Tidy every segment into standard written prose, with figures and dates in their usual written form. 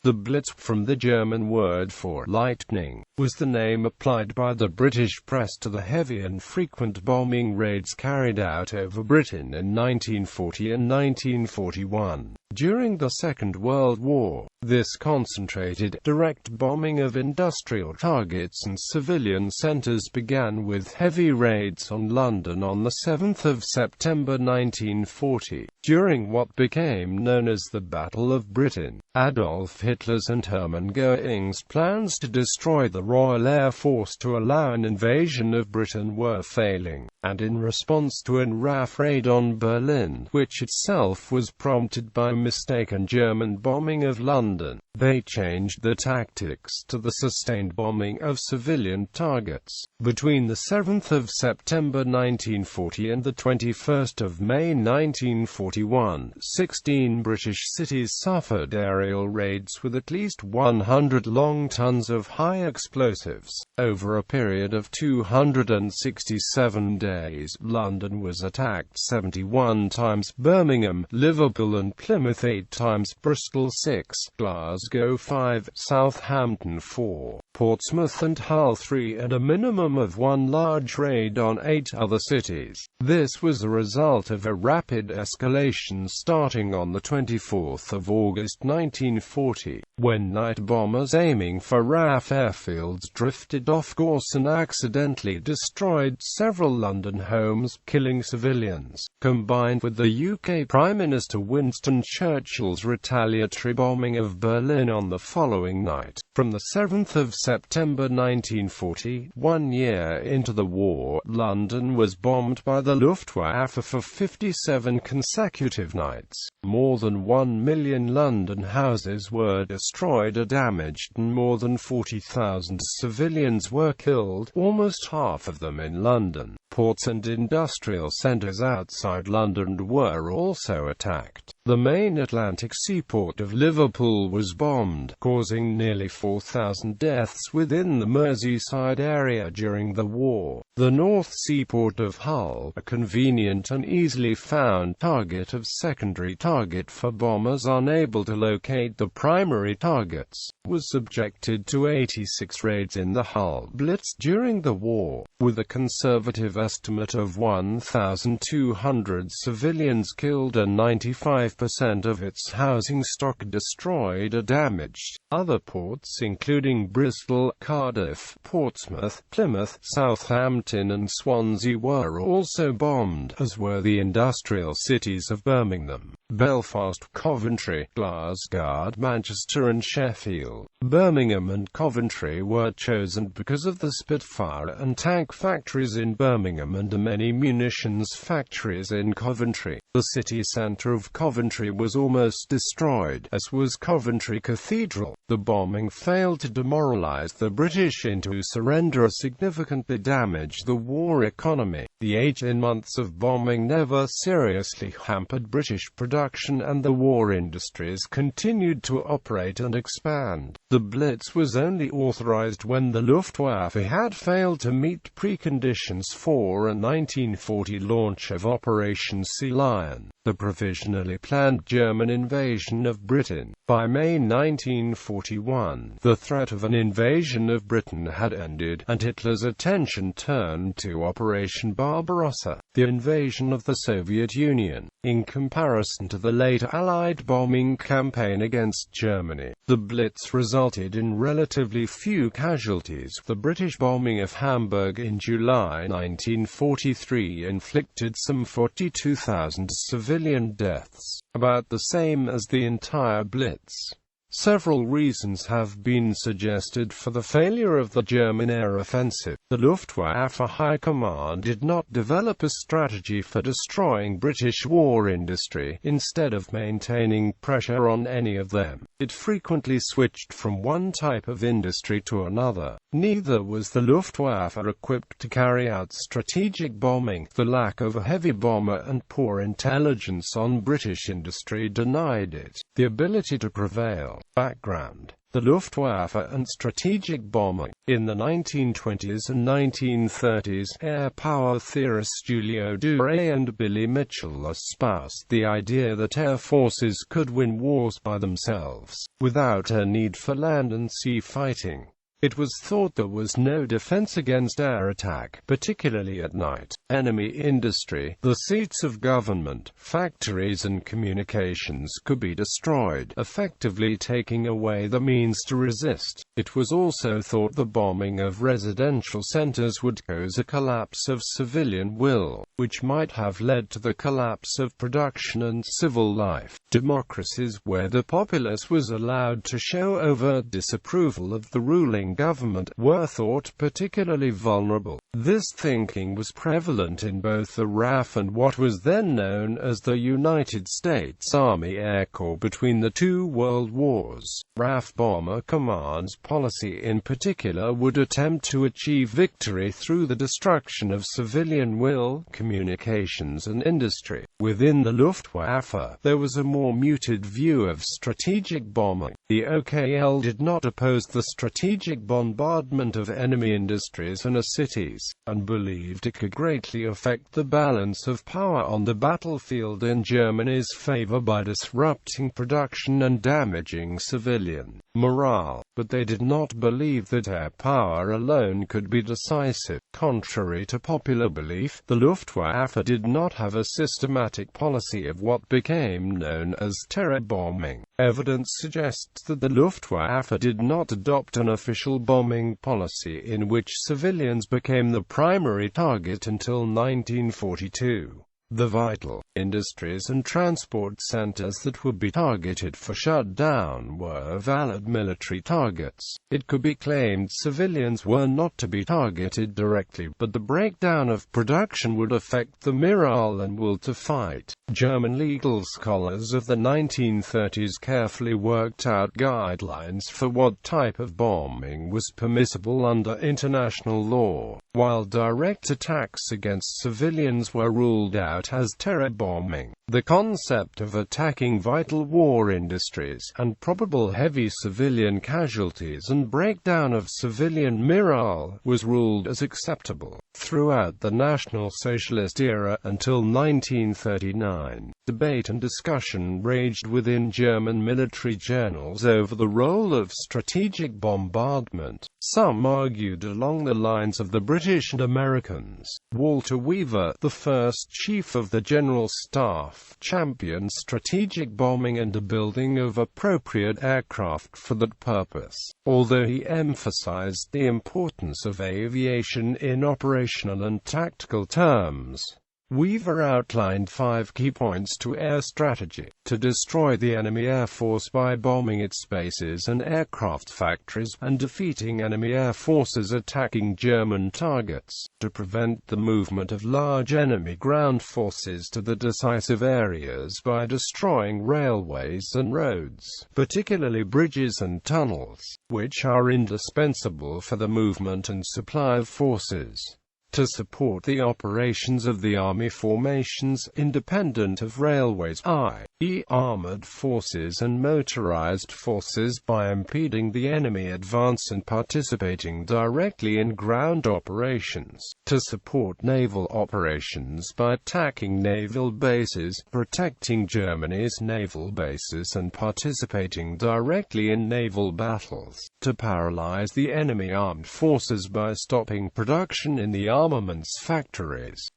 The Blitz, from the German word for lightning, was the name applied by the British press to the heavy and frequent bombing raids carried out over Britain in 1940 and 1941. During the Second World War, this concentrated, direct bombing of industrial targets and civilian centres began with heavy raids on London on 7 September 1940, during what became known as the Battle of Britain. Adolf Hitler's and Hermann Goering's plans to destroy the Royal Air Force to allow an invasion of Britain were failing, and in response to an RAF raid on Berlin, which itself was prompted by mistaken German bombing of London, they changed the tactics to the sustained bombing of civilian targets. Between the 7th of September 1940 and the 21st of May 1941, 16 British cities suffered aerial raids with at least 100 long tons of high explosives. Over a period of 267 days, London was attacked 71 times, Birmingham, Liverpool and Plymouth 8 times, Bristol 6, Glasgow 5, Southampton 4, Portsmouth and Hull 3, and a minimum of one large raid on 8 other cities. This was a result of a rapid escalation starting on the 24th of August 1940, when night bombers aiming for RAF airfields drifted off course and accidentally destroyed several London homes, killing civilians. Combined with the UK Prime Minister Winston Churchill's retaliatory bombing of Berlin on the following night, from the 7th of September 1940, 1 year into the war, London was bombed by the Luftwaffe for 57 consecutive nights. More than 1 million London houses were destroyed or damaged and more than 40,000 civilians were killed, almost half of them in London. Ports and industrial centres outside London were also attacked. The main Atlantic seaport of Liverpool was bombed, causing nearly 4,000 deaths within the Merseyside area during the war. The North Seaport of Hull, a convenient and easily found target of secondary target for bombers unable to locate the primary targets, was subjected to 86 raids in the Hull Blitz during the war, with a conservative estimate of 1,200 civilians killed and 95% of its housing stock destroyed or damaged. Other ports including Bristol, Cardiff, Portsmouth, Plymouth, Southampton and Swansea were also bombed, as were the industrial cities of Birmingham, Belfast, Coventry, Glasgow, Manchester and Sheffield. Birmingham and Coventry were chosen because of the Spitfire and tank factories in Birmingham and the many munitions factories in Coventry. The city centre of Coventry was almost destroyed, as was Coventry Cathedral. The bombing failed to demoralise the British into surrender or significantly damage the war economy. The 18 months of bombing never seriously hampered British production and the war industries continued to operate and expand. The Blitz was only authorised when the Luftwaffe had failed to meet preconditions for a 1940 launch of Operation Sea Lion, the provisionally planned German invasion of Britain. By May 1941, the threat of an invasion of Britain had ended, and Hitler's attention turned to Operation Barbarossa, the invasion of the Soviet Union. In comparison to the later Allied bombing campaign against Germany, the Blitz resulted in relatively few casualties. The British bombing of Hamburg in July 1943 inflicted some 42,000 civilian deaths, about the same as the entire Blitz. Several reasons have been suggested for the failure of the German air offensive. The Luftwaffe High Command did not develop a strategy for destroying British war industry. Instead of maintaining pressure on any of them, it frequently switched from one type of industry to another. Neither was the Luftwaffe equipped to carry out strategic bombing. The lack of a heavy bomber and poor intelligence on British industry denied it the ability to prevail. Background: the Luftwaffe and strategic bombing. In the 1920s and 1930s, air power theorists Julio Duray and Billy Mitchell espoused the idea that air forces could win wars by themselves, without a need for land and sea fighting. It was thought there was no defense against air attack, particularly at night. Enemy industry, the seats of government, factories and communications could be destroyed, effectively taking away the means to resist. It was also thought the bombing of residential centers would cause a collapse of civilian will, which might have led to the collapse of production and civil life. Democracies where the populace was allowed to show overt disapproval of the ruling government were thought particularly vulnerable. This thinking was prevalent in both the RAF and what was then known as the United States Army Air Corps between the two world wars. RAF Bomber Command's policy in particular would attempt to achieve victory through the destruction of civilian will, communications and industry. Within the Luftwaffe, there was a more muted view of strategic bombing. The OKL did not oppose the strategic bombardment of enemy industries and cities, and believed it could greatly affect the balance of power on the battlefield in Germany's favor by disrupting production and damaging civilian morale. But they did not believe that air power alone could be decisive. Contrary to popular belief, the Luftwaffe did not have a systematic policy of what became known as terror bombing. Evidence suggests that the Luftwaffe did not adopt an official bombing policy in which civilians became the primary target until 1942. The vital industries and transport centers that would be targeted for shutdown were valid military targets. It could be claimed civilians were not to be targeted directly, but the breakdown of production would affect the morale and will to fight. German legal scholars of the 1930s carefully worked out guidelines for what type of bombing was permissible under international law, while direct attacks against civilians were ruled out as terror bombing. The concept of attacking vital war industries, and probable heavy civilian casualties and breakdown of civilian morale, was ruled as acceptable. Throughout the National Socialist era until 1939, debate and discussion raged within German military journals over the role of strategic bombardment. Some argued along the lines of the British and Americans. Walter Weaver, the first chief of the General Staff, championed strategic bombing and the building of appropriate aircraft for that purpose, although he emphasized the importance of aviation in operational and tactical terms. Weaver outlined 5 key points to air strategy: to destroy the enemy air force by bombing its bases and aircraft factories, and defeating enemy air forces attacking German targets; to prevent the movement of large enemy ground forces to the decisive areas by destroying railways and roads, particularly bridges and tunnels, which are indispensable for the movement and supply of forces; to support the operations of the army formations independent of railways, i.e. armored forces and motorized forces, by impeding the enemy advance and participating directly in ground operations; to support naval operations by attacking naval bases, protecting Germany's naval bases and participating directly in naval battles; to paralyze the enemy armed forces by stopping production in the armaments factories.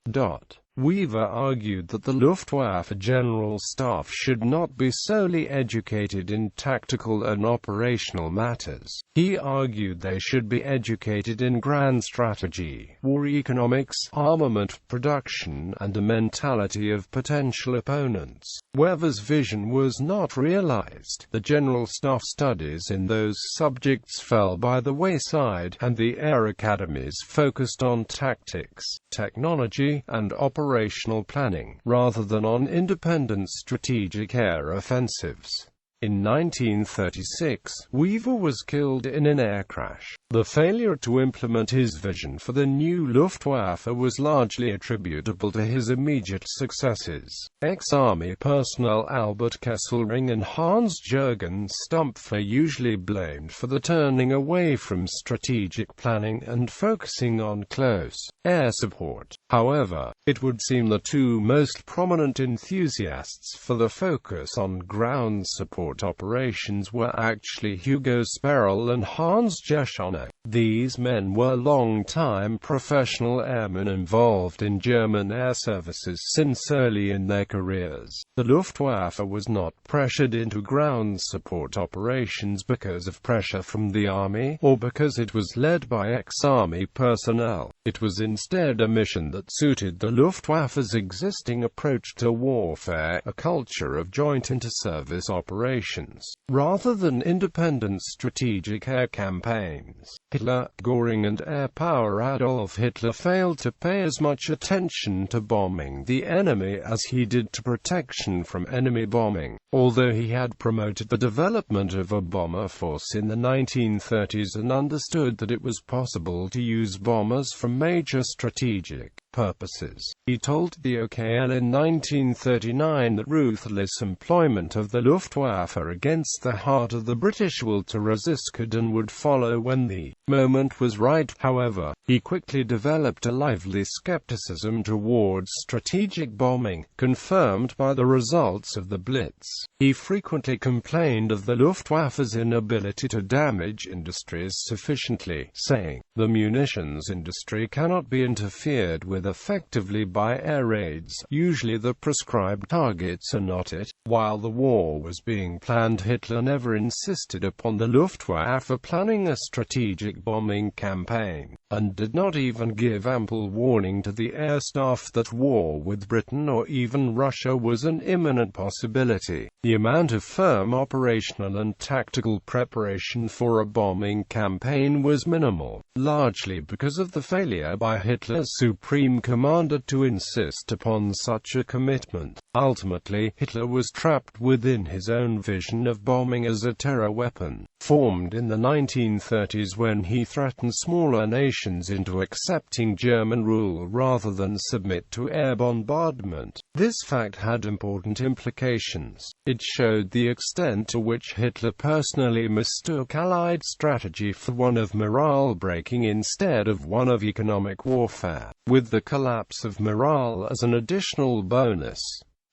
Weaver argued that the Luftwaffe General Staff should not be solely educated in tactical and operational matters. He argued they should be educated in grand strategy, war economics, armament production, and a mentality of potential opponents. Weaver's vision was not realized. The General Staff studies in those subjects fell by the wayside, and the air academies focused on tactics, technology, and operational planning, rather than on independent strategic air offensives. In 1936, Weaver was killed in an air crash. The failure to implement his vision for the new Luftwaffe was largely attributable to his immediate successes. Ex-army personnel Albert Kesselring and Hans-Jürgen Stumpf are usually blamed for the turning away from strategic planning and focusing on close air support. However, it would seem the two most prominent enthusiasts for the focus on ground support operations were actually Hugo Sperrel and Hans Jeschonek. These men were long-time professional airmen involved in German air services since early in their careers. The Luftwaffe was not pressured into ground support operations because of pressure from the army, or because it was led by ex-army personnel. It was instead a mission that suited the Luftwaffe's existing approach to warfare, a culture of joint inter-service operations, rather than independent strategic air campaigns. Hitler, Goering and Air Power Adolf Hitler failed to pay as much attention to bombing the enemy as he did to protection from enemy bombing, although he had promoted the development of a bomber force in the 1930s and understood that it was possible to use bombers for major strategic purposes. He told the OKL in 1939 that ruthless employment of the Luftwaffe against the heart of the British will to resist could and would follow when the moment was right. However, he quickly developed a lively skepticism towards strategic bombing, confirmed by the results of the Blitz. He frequently complained of the Luftwaffe's inability to damage industries sufficiently, saying, "The munitions industry cannot be interfered with effectively by air raids. Usually the prescribed targets are not it." While the war was being planned, Hitler never insisted upon the Luftwaffe planning a strategic bombing campaign, and did not even give ample warning to the air staff that war with Britain or even Russia was an imminent possibility. The amount of firm operational and tactical preparation for a bombing campaign was minimal, largely because of the failure by Hitler's supreme commander to insist upon such a commitment. Ultimately, Hitler was trapped within his own vision of bombing as a terror weapon, formed in the 1930s when he threatened smaller nations into accepting German rule rather than submit to air bombardment. This fact had important implications. It showed the extent to which Hitler personally mistook Allied strategy for one of morale breaking instead of one of economic warfare. With the collapse of morale as an additional bonus,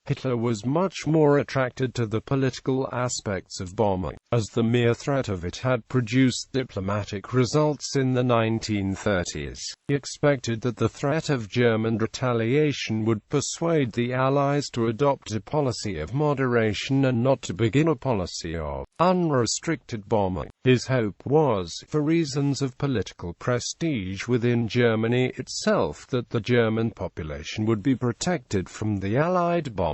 Hitler was much more attracted to the political aspects of bombing, as the mere threat of it had produced diplomatic results in the 1930s. He expected that the threat of German retaliation would persuade the Allies to adopt a policy of moderation and not to begin a policy of unrestricted bombing. His hope was, for reasons of political prestige within Germany itself, that the German population would be protected from the Allied bombings.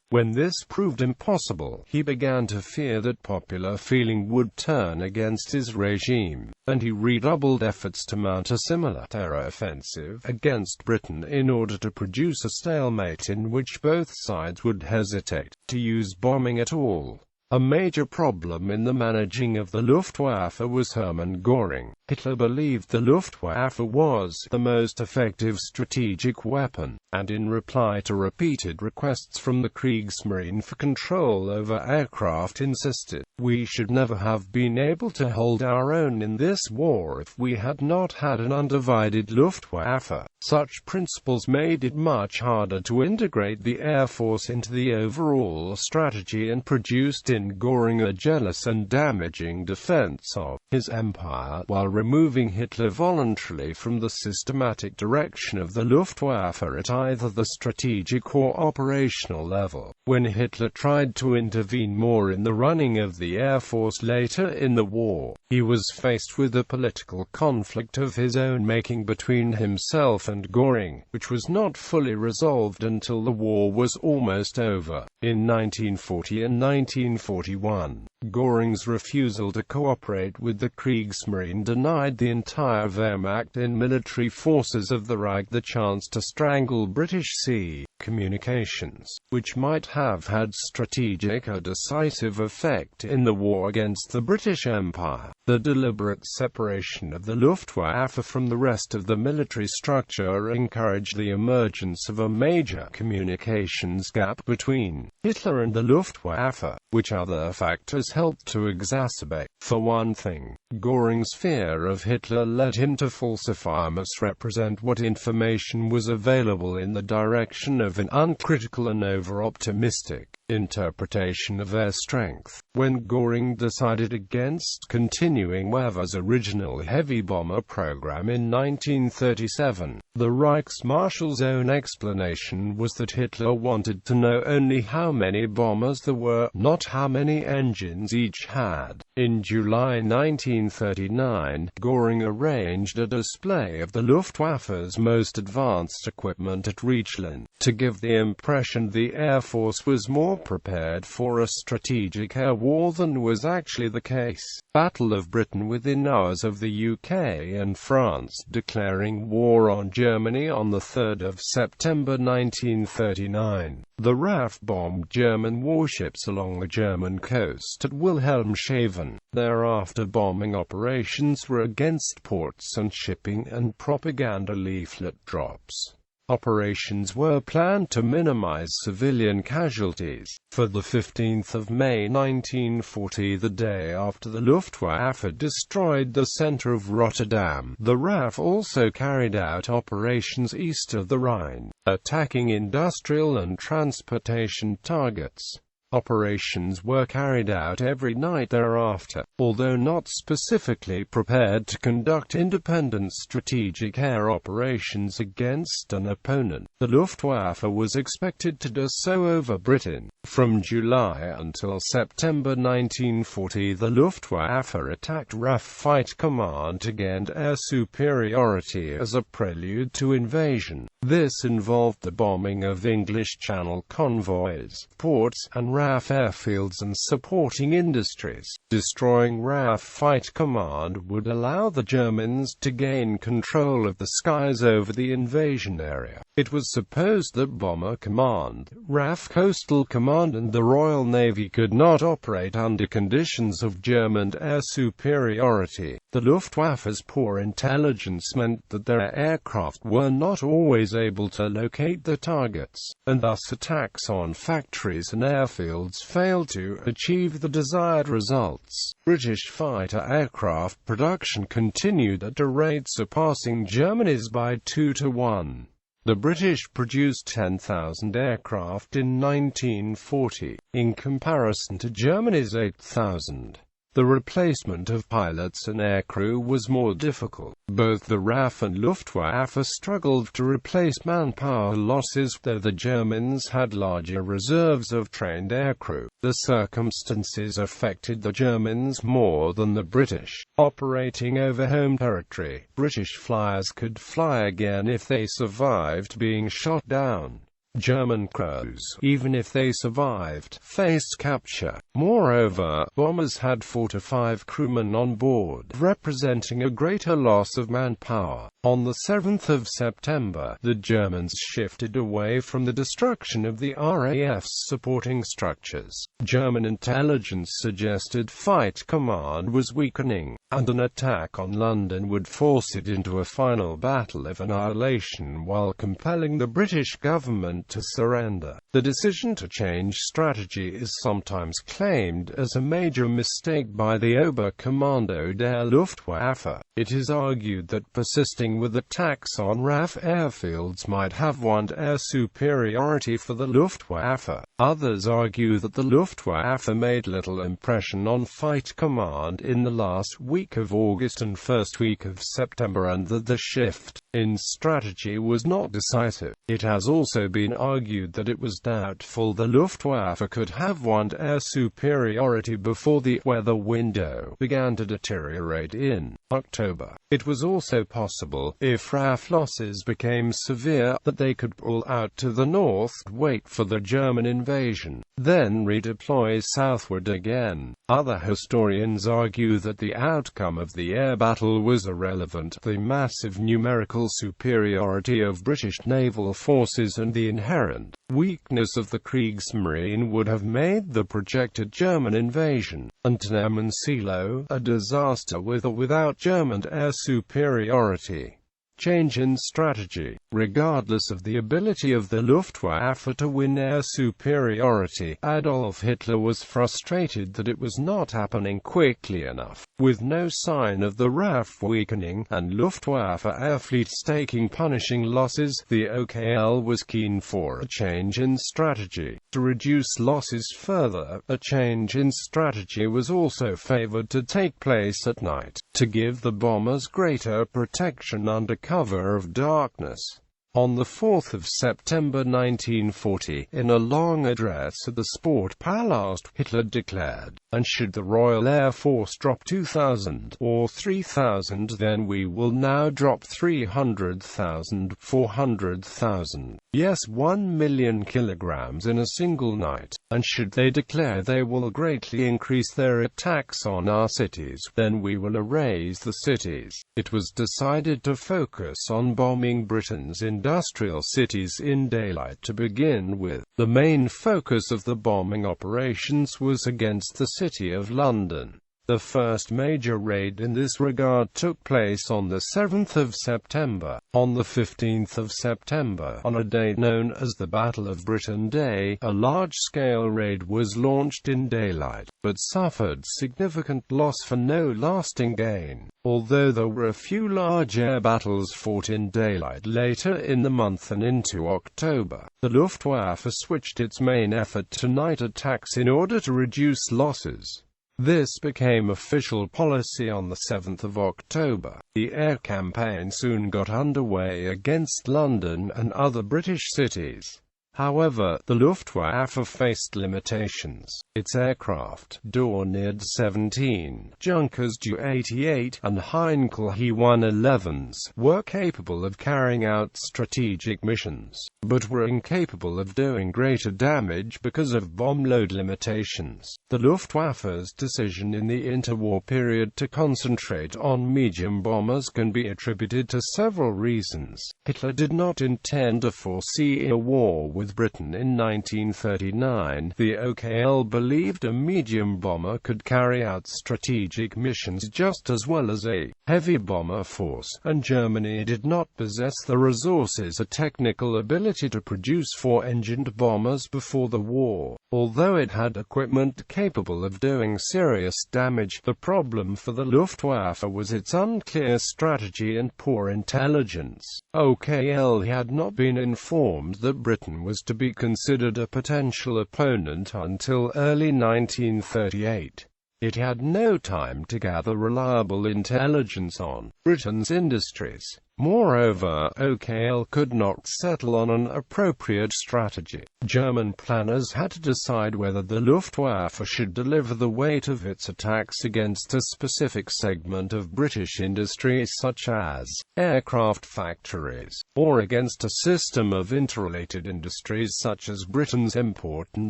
When this proved impossible, he began to fear that popular feeling would turn against his regime, and he redoubled efforts to mount a similar terror offensive against Britain in order to produce a stalemate in which both sides would hesitate to use bombing at all. A major problem in the managing of the Luftwaffe was Hermann Goering. Hitler believed the Luftwaffe was the most effective strategic weapon, and in reply to repeated requests from the Kriegsmarine for control over aircraft insisted, "We should never have been able to hold our own in this war if we had not had an undivided Luftwaffe." Such principles made it much harder to integrate the Air Force into the overall strategy and produced in Goering a jealous and damaging defense of his empire, while removing Hitler voluntarily from the systematic direction of the Luftwaffe at either the strategic or operational level. When Hitler tried to intervene more in the running of the Air Force later in the war, he was faced with a political conflict of his own making between himself and Goering, which was not fully resolved until the war was almost over. In 1940 and 1941, Goering's refusal to cooperate with the Kriegsmarine denied the entire Wehrmacht and military forces of the Reich the chance to strangle British sea communications, which might have had strategic or decisive effect in the war against the British Empire. The deliberate separation of the Luftwaffe from the rest of the military structure encouraged the emergence of a major communications gap between Hitler and the Luftwaffe, which other factors helped to exacerbate. For one thing, Goering's fear of Hitler led him to falsify or misrepresent what information was available in the direction of an uncritical and over-optimistic interpretation of their strength. When Goering decided against continuing Wehr's original heavy bomber program in 1937, the Reichsmarshal's own explanation was that Hitler wanted to know only how many bombers there were, not how many engines each had. In July 1939, Goering arranged a display of the Luftwaffe's most advanced equipment at Reichlin, to give the impression the Air Force was more prepared for a strategic air war than was actually the case. Battle of Britain within hours of the UK and France declaring war on Germany on the 3rd of September 1939. The RAF bombed German warships along the German coast at Wilhelmshaven. Thereafter bombing operations were against ports and shipping and propaganda leaflet drops. Operations were planned to minimize civilian casualties. For the 15th of May 1940, the day after the Luftwaffe destroyed the center of Rotterdam, the RAF also carried out operations east of the Rhine, attacking industrial and transportation targets. Operations were carried out every night thereafter, although not specifically prepared to conduct independent strategic air operations against an opponent. The Luftwaffe was expected to do so over Britain. From July until September 1940, the Luftwaffe attacked RAF Fight Command to gain air superiority as a prelude to invasion. This involved the bombing of English Channel convoys, ports, and RAF airfields and supporting industries. Destroying RAF Fight Command would allow the Germans to gain control of the skies over the invasion area. It was supposed that Bomber Command, RAF Coastal Command and the Royal Navy could not operate under conditions of German air superiority. The Luftwaffe's poor intelligence meant that their aircraft were not always able to locate the targets, and thus attacks on factories and airfields failed to achieve the desired results. British fighter aircraft production continued at a rate surpassing Germany's by 2 to 1. The British produced 10,000 aircraft in 1940, in comparison to Germany's 8,000. The replacement of pilots and aircrew was more difficult. Both the RAF and Luftwaffe struggled to replace manpower losses, though the Germans had larger reserves of trained aircrew. The circumstances affected the Germans more than the British. Operating over home territory, British flyers could fly again if they survived being shot down. German crews, even if they survived, faced capture. Moreover, bombers had 4 to 5 crewmen on board, representing a greater loss of manpower. On the 7th of September, the Germans shifted away from the destruction of the RAF's supporting structures. German intelligence suggested Fight Command was weakening, and an attack on London would force it into a final battle of annihilation while compelling the British government to surrender. The decision to change strategy is sometimes claimed as a major mistake by the Oberkommando der Luftwaffe. It is argued that persisting with attacks on RAF airfields might have won air superiority for the Luftwaffe. Others argue that the Luftwaffe made little impression on Fight Command in the last week of August and first week of September, and that the shift strategy was not decisive. It has also been argued that it was doubtful the Luftwaffe could have won air superiority before the weather window began to deteriorate in October. It was also possible, if RAF losses became severe, that they could pull out to the north, wait for the German invasion, then redeploy southward again. Other historians argue that the outcome of the air battle was irrelevant. The massive numerical superiority of British naval forces and the inherent weakness of the Kriegsmarine would have made the projected German invasion, Antietam and Seelow, a disaster with or without German air superiority. Change in strategy. Regardless of the ability of the Luftwaffe to win air superiority, Adolf Hitler was frustrated that it was not happening quickly enough. With no sign of the RAF weakening, and Luftwaffe air fleets taking punishing losses, the OKL was keen for a change in strategy. To reduce losses further, a change in strategy was also favored to take place at night, to give the bombers greater protection under cover of darkness. On the 4th of September 1940, in a long address at the Sportpalast, Hitler declared, "And should the Royal Air Force drop 2,000 or 3,000, then we will now drop 300,000, 400,000, yes 1,000,000 kilograms in a single night. And should they declare they will greatly increase their attacks on our cities, then we will erase the cities." It was decided to focus on bombing Britain's industrial cities in daylight to begin with. The main focus of the bombing operations was against the City of London. The first major raid in this regard took place on the 7th of September. On the 15th of September, on a day known as the Battle of Britain Day, a large-scale raid was launched in daylight, but suffered significant loss for no lasting gain. Although there were a few large air battles fought in daylight later in the month and into October, the Luftwaffe switched its main effort to night attacks in order to reduce losses. This became official policy on the 7th of October. The air campaign soon got underway against London and other British cities. However, the Luftwaffe faced limitations. Its aircraft, Dornier 17, Junkers Ju-88, and Heinkel He-111s, were capable of carrying out strategic missions, but were incapable of doing greater damage because of bomb load limitations. The Luftwaffe's decision in the interwar period to concentrate on medium bombers can be attributed to several reasons. Hitler did not intend to foresee a war with Britain in 1939. The OKL believed a medium bomber could carry out strategic missions just as well as a heavy bomber force, and Germany did not possess the resources or technical ability to produce four-engined bombers before the war. Although it had equipment capable of doing serious damage, the problem for the Luftwaffe was its unclear strategy and poor intelligence. OKL had not been informed that Britain was to be considered a potential opponent until early 1938. It had no time to gather reliable intelligence on Britain's industries. Moreover, OKL could not settle on an appropriate strategy. German planners had to decide whether the Luftwaffe should deliver the weight of its attacks against a specific segment of British industry such as aircraft factories, or against a system of interrelated industries such as Britain's import and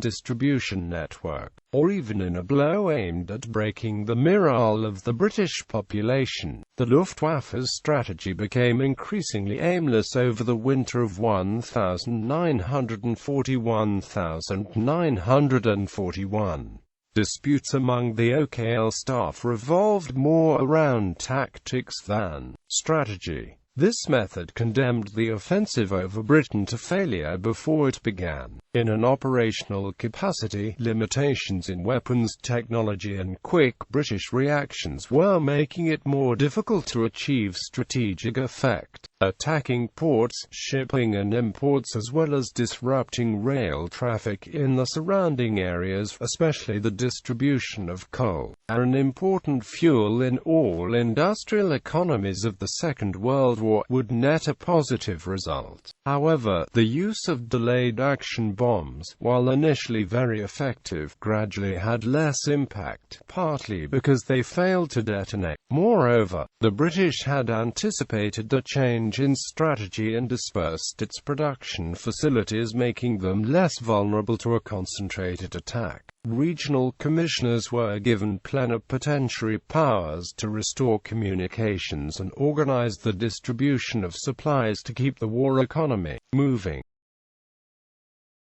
distribution network, or even in a blow aimed at breaking the morale of the British population. The Luftwaffe's strategy became increasingly aimless over the winter of 1940–1941. Disputes among the OKL staff revolved more around tactics than strategy. This method condemned the offensive over Britain to failure before it began. In an operational capacity, limitations in weapons technology and quick British reactions were making it more difficult to achieve strategic effect. Attacking ports, shipping and imports as well as disrupting rail traffic in the surrounding areas, especially the distribution of coal, an important fuel in all industrial economies of the Second World War. war would net a positive result. However, the use of delayed action bombs, while initially very effective, gradually had less impact, partly because they failed to detonate. Moreover, the British had anticipated a change in strategy and dispersed its production facilities, making them less vulnerable to a concentrated attack. Regional commissioners were given plenipotentiary powers to restore communications and organize the distribution of supplies to keep the war economy moving.